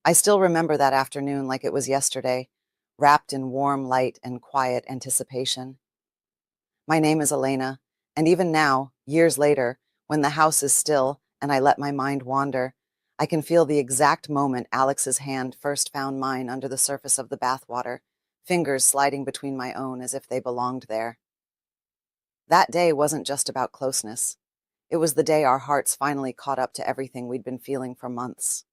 I still remember that afternoon like it was yesterday, wrapped in warm light and quiet anticipation. My name is Elena, and even now, years later, when the house is still and I let my mind wander, I can feel the exact moment Alex's hand first found mine under the surface of the bathwater, fingers sliding between my own as if they belonged there. That day wasn't just about closeness. It was the day our hearts finally caught up to everything we'd been feeling for months.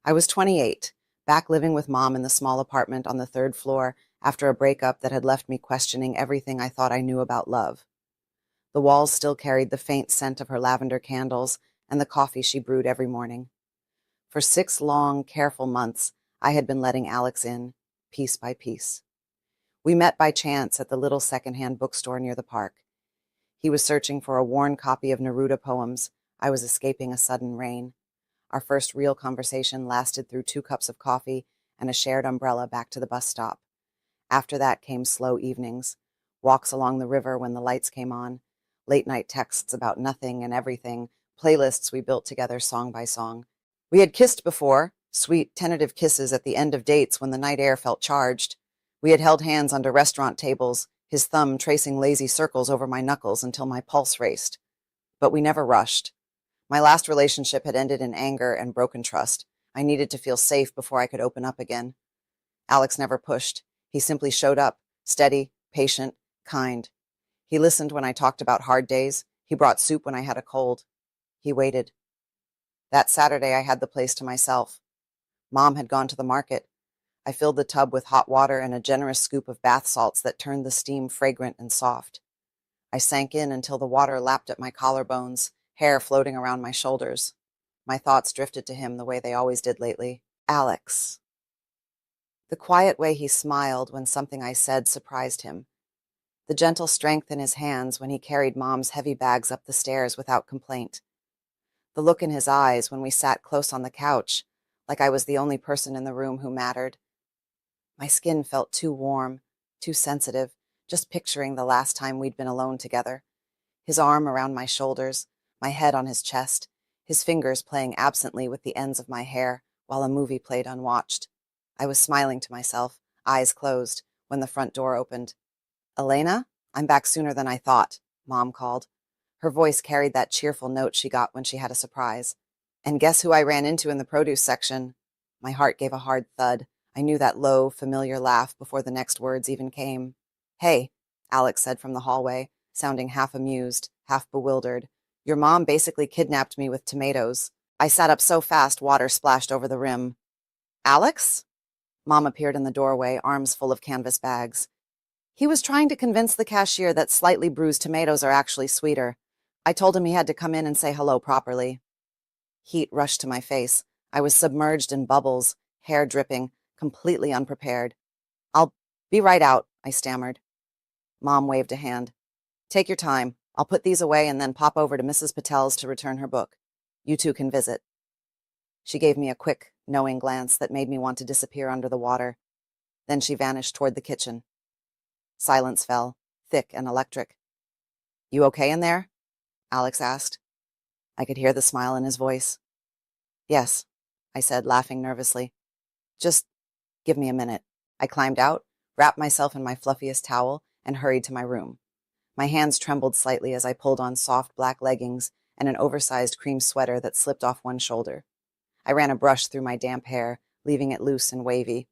I was 28, back living with Mom in the small apartment on the third floor after a breakup that had left me questioning everything I thought I knew about love. The walls still carried the faint scent of her lavender candles and the coffee she brewed every morning. For 6 long, careful months, I had been letting Alex in, piece by piece. We met by chance at the little secondhand bookstore near the park. He was searching for a worn copy of Neruda poems. I was escaping a sudden rain. Our first real conversation lasted through 2 cups of coffee and a shared umbrella back to the bus stop. After that came slow evenings, walks along the river when the lights came on, late-night texts about nothing and everything, playlists we built together song by song. We had kissed before, sweet, tentative kisses at the end of dates when the night air felt charged. We had held hands under restaurant tables, his thumb tracing lazy circles over my knuckles until my pulse raced. But we never rushed. My last relationship had ended in anger and broken trust. I needed to feel safe before I could open up again. Alex never pushed. He simply showed up, steady, patient, kind. He listened when I talked about hard days. He brought soup when I had a cold. He waited. That Saturday, I had the place to myself. Mom had gone to the market. I filled the tub with hot water and a generous scoop of bath salts that turned the steam fragrant and soft. I sank in until the water lapped at my collarbones, hair floating around my shoulders. My thoughts drifted to him the way they always did lately. Alex. The quiet way he smiled when something I said surprised him. The gentle strength in his hands when he carried Mom's heavy bags up the stairs without complaint. The look in his eyes when we sat close on the couch, like I was the only person in the room who mattered. My skin felt too warm, too sensitive, just picturing the last time we'd been alone together. His arm around my shoulders, my head on his chest, his fingers playing absently with the ends of my hair while a movie played unwatched. I was smiling to myself, eyes closed, when the front door opened. "Elena, I'm back sooner than I thought," Mom called. Her voice carried that cheerful note she got when she had a surprise. And guess who I ran into in the produce section? My heart gave a hard thud. I knew that low, familiar laugh before the next words even came. "Hey," Alex said from the hallway, sounding half amused, half bewildered. "Your mom basically kidnapped me with tomatoes." I sat up so fast water splashed over the rim. "Alex?" Mom appeared in the doorway, arms full of canvas bags. "He was trying to convince the cashier that slightly bruised tomatoes are actually sweeter. I told him he had to come in and say hello properly." Heat rushed to my face. I was submerged in bubbles, hair dripping, completely unprepared. "I'll be right out," I stammered. Mom waved a hand. "Take your time. I'll put these away and then pop over to Mrs. Patel's to return her book. You two can visit." She gave me a quick, knowing glance that made me want to disappear under the water. Then she vanished toward the kitchen. Silence fell, thick and electric. "You okay in there?" Alex asked. I could hear the smile in his voice. "Yes," I said, laughing nervously. "Just give me a minute." I climbed out, wrapped myself in my fluffiest towel, and hurried to my room. My hands trembled slightly as I pulled on soft black leggings and an oversized cream sweater that slipped off one shoulder. I ran a brush through my damp hair, leaving it loose and wavy.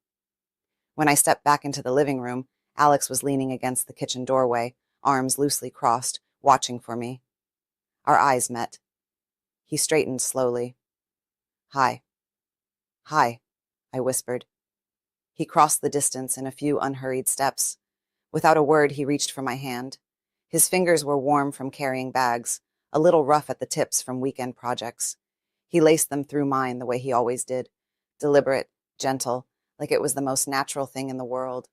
When I stepped back into the living room, Alex was leaning against the kitchen doorway, arms loosely crossed, watching for me. Our eyes met. He straightened slowly. "Hi." "Hi," I whispered. He crossed the distance in a few unhurried steps. Without a word, he reached for my hand. His fingers were warm from carrying bags, a little rough at the tips from weekend projects. He laced them through mine the way he always did, deliberate, gentle, like it was the most natural thing in the world.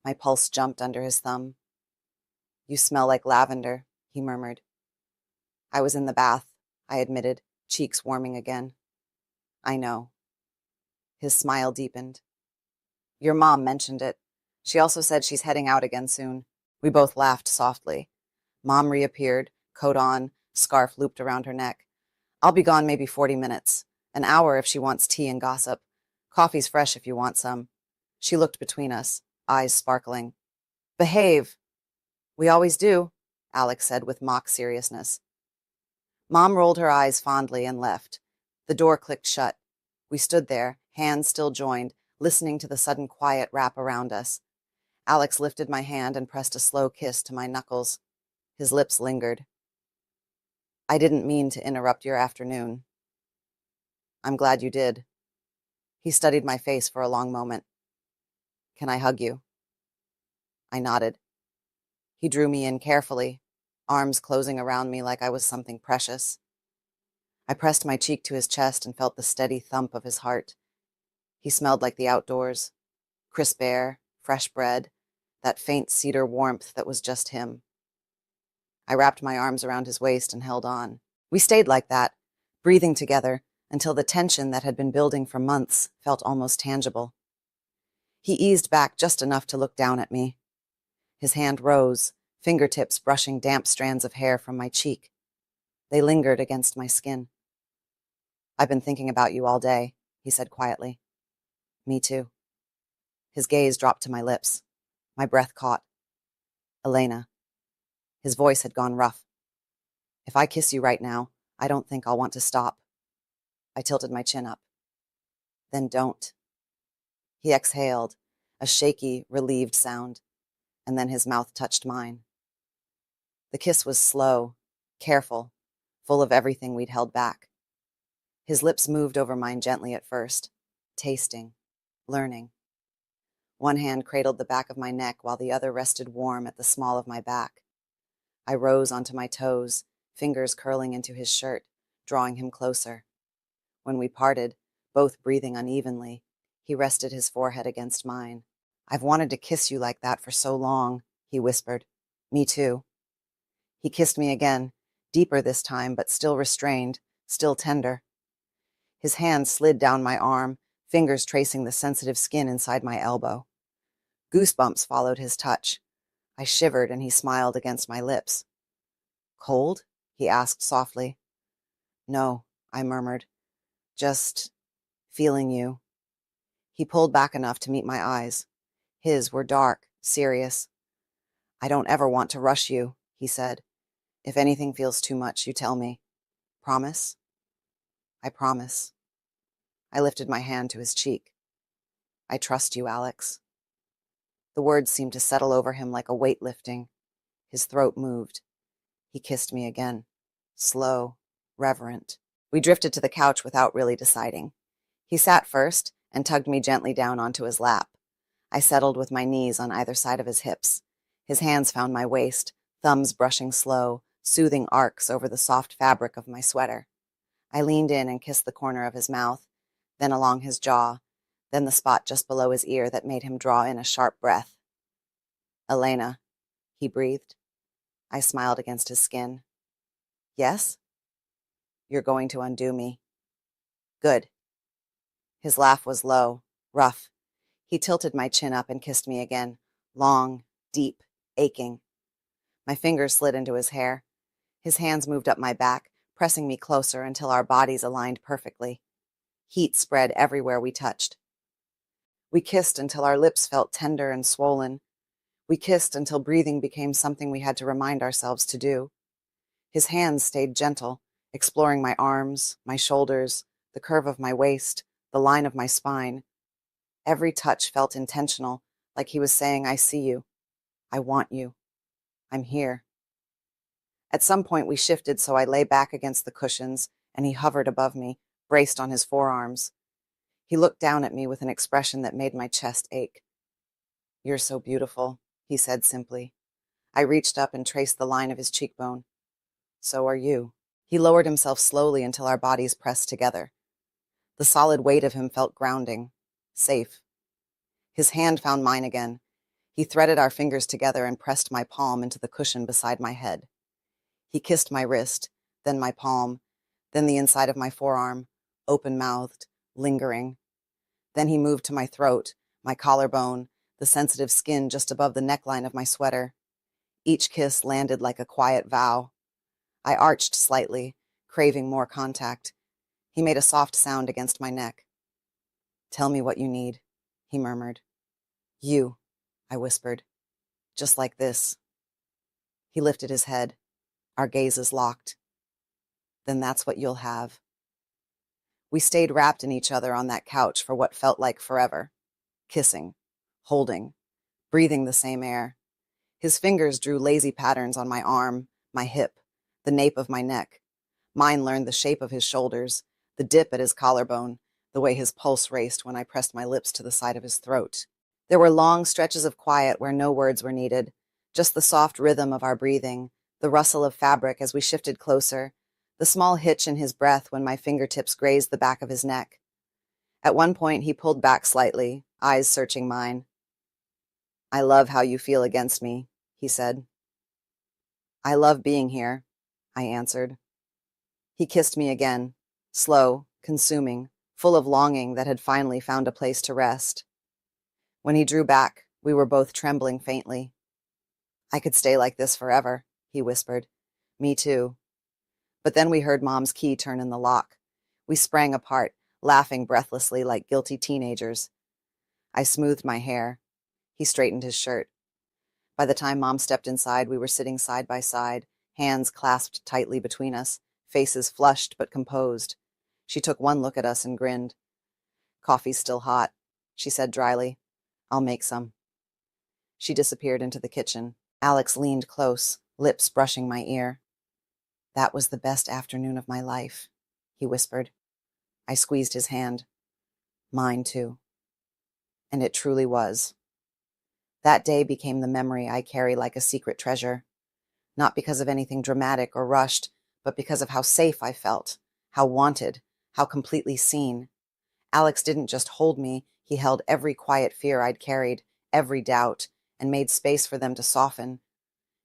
My pulse jumped under his thumb. "You smell like lavender," he murmured. "I was in the bath," I admitted, cheeks warming again. "I know." His smile deepened. "Your mom mentioned it. She also said she's heading out again soon." We both laughed softly. Mom reappeared, coat on, scarf looped around her neck. "I'll be gone maybe 40 minutes. An hour if she wants tea and gossip. Coffee's fresh if you want some. She looked between us, eyes sparkling. Behave. We always do, Alex said with mock seriousness. Mom rolled her eyes fondly and left. The door clicked shut. We stood there, hands still joined, listening to the sudden quiet wrap around us. Alex lifted my hand and pressed a slow kiss to my knuckles. His lips lingered. I didn't mean to interrupt your afternoon. I'm glad you did. He studied my face for a long moment. Can I hug you? I nodded. He drew me in carefully, arms closing around me like I was something precious. I pressed my cheek to his chest and felt the steady thump of his heart. He smelled like the outdoors, crisp air, fresh bread, that faint cedar warmth that was just him. I wrapped my arms around his waist and held on. We stayed like that, breathing together, until the tension that had been building for months felt almost tangible. He eased back just enough to look down at me. His hand rose, fingertips brushing damp strands of hair from my cheek. They lingered against my skin. I've been thinking about you all day, he said quietly. Me too. His gaze dropped to my lips. My breath caught. Elena. His voice had gone rough. If I kiss you right now, I don't think I'll want to stop. I tilted my chin up. Then don't. He exhaled, a shaky, relieved sound, and then his mouth touched mine. The kiss was slow, careful, full of everything we'd held back. His lips moved over mine gently at first, tasting, learning. One hand cradled the back of my neck while the other rested warm at the small of my back. I rose onto my toes, fingers curling into his shirt, drawing him closer. When we parted, both breathing unevenly, he rested his forehead against mine. I've wanted to kiss you like that for so long, he whispered. Me too. He kissed me again, deeper this time, but still restrained, still tender. His hand slid down my arm, fingers tracing the sensitive skin inside my elbow. Goosebumps followed his touch. I shivered and he smiled against my lips. Cold? He asked softly. No, I murmured. Just feeling you. He pulled back enough to meet my eyes. His were dark, serious. I don't ever want to rush you, he said. If anything feels too much, you tell me. Promise? I promise. I lifted my hand to his cheek. I trust you, Alex. The words seemed to settle over him like a weight lifting. His throat moved. He kissed me again. Slow, reverent. We drifted to the couch without really deciding. He sat first and tugged me gently down onto his lap. I settled with my knees on either side of his hips. His hands found my waist, thumbs brushing slow, soothing arcs over the soft fabric of my sweater. I leaned in and kissed the corner of his mouth, then along his jaw, then the spot just below his ear that made him draw in a sharp breath. Elena, he breathed. I smiled against his skin. Yes? You're going to undo me. Good. His laugh was low, rough. He tilted my chin up and kissed me again, long, deep, aching. My fingers slid into his hair. His hands moved up my back, pressing me closer until our bodies aligned perfectly. Heat spread everywhere we touched. We kissed until our lips felt tender and swollen. We kissed until breathing became something we had to remind ourselves to do. His hands stayed gentle, exploring my arms, my shoulders, the curve of my waist, the line of my spine. Every touch felt intentional, like he was saying, I see you. I want you. I'm here. At some point we shifted so I lay back against the cushions, and he hovered above me, braced on his forearms. He looked down at me with an expression that made my chest ache. You're so beautiful, he said simply. I reached up and traced the line of his cheekbone. So are you. He lowered himself slowly until our bodies pressed together. The solid weight of him felt grounding, safe. His hand found mine again. He threaded our fingers together and pressed my palm into the cushion beside my head. He kissed my wrist, then my palm, then the inside of my forearm, open-mouthed, lingering. Then he moved to my throat, my collarbone, the sensitive skin just above the neckline of my sweater. Each kiss landed like a quiet vow. I arched slightly, craving more contact. He made a soft sound against my neck. "Tell me what you need," he murmured. "You," I whispered. "Just like this." He lifted his head. Our gazes locked. "Then that's what you'll have." We stayed wrapped in each other on that couch for what felt like forever, kissing, holding, breathing the same air. His fingers drew lazy patterns on my arm, my hip, the nape of my neck. Mine learned the shape of his shoulders, the dip at his collarbone, the way his pulse raced when I pressed my lips to the side of his throat. There were long stretches of quiet where no words were needed, just the soft rhythm of our breathing, the rustle of fabric as we shifted closer, the small hitch in his breath when my fingertips grazed the back of his neck. At one point, he pulled back slightly, eyes searching mine. "I love how you feel against me," he said. "I love being here," I answered. He kissed me again, slow, consuming, full of longing that had finally found a place to rest. When he drew back, we were both trembling faintly. "I could stay like this forever," he whispered. "Me too." But then we heard Mom's key turn in the lock. We sprang apart, laughing breathlessly like guilty teenagers. I smoothed my hair. He straightened his shirt. By the time Mom stepped inside, we were sitting side by side, hands clasped tightly between us, faces flushed but composed. She took one look at us and grinned. "Coffee's still hot," she said dryly. "I'll make some." She disappeared into the kitchen. Alex leaned close, lips brushing my ear. "That was the best afternoon of my life," he whispered. I squeezed his hand. "Mine too." And it truly was. That day became the memory I carry like a secret treasure. Not because of anything dramatic or rushed, but because of how safe I felt, how wanted, how completely seen. Alex didn't just hold me, he held every quiet fear I'd carried, every doubt, and made space for them to soften.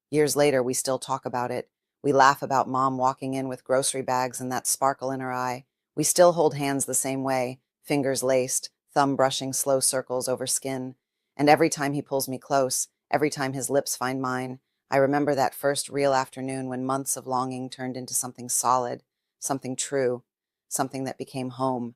Years later, we still talk about it. We laugh about Mom walking in with grocery bags and that sparkle in her eye. We still hold hands the same way, fingers laced, thumb brushing slow circles over skin. And every time he pulls me close, every time his lips find mine, I remember that first real afternoon when months of longing turned into something solid, something true, something that became home.